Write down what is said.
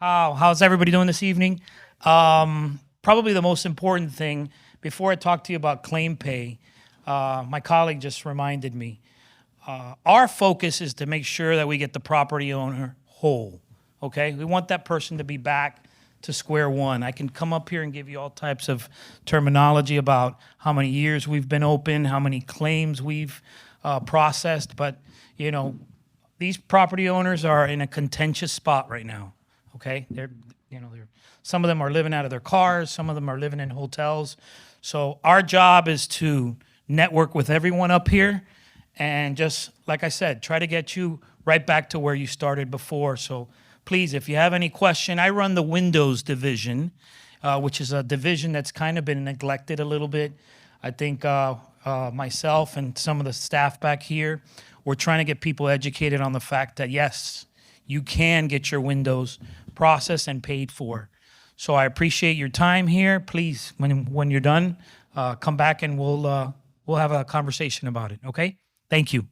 How's everybody doing this evening? Probably the most important thing before I talk to you about ClaimPay, my colleague just reminded me. Our focus is to make sure that we get the property owner whole. Okay, we want that person to be back to square one. I can come up here and give you all types of terminology about how many years we've been open, how many claims we've processed, but you know, these property owners are in a contentious spot right now. Okay, they're some of them are living out of their cars, some of them are living in hotels. So our job is to network with everyone up here, and just like I said, try to get you right back to where you started before. So please, if you have any question, I run the Windows division, which is a division that's kind of been neglected a little bit. I think myself and some of the staff back here, we're trying to get people educated on the fact that, yes, you can get your windows processed and paid for. So I appreciate your time here. Please, when you're done, come back and we'll have a conversation about it, okay? Thank you.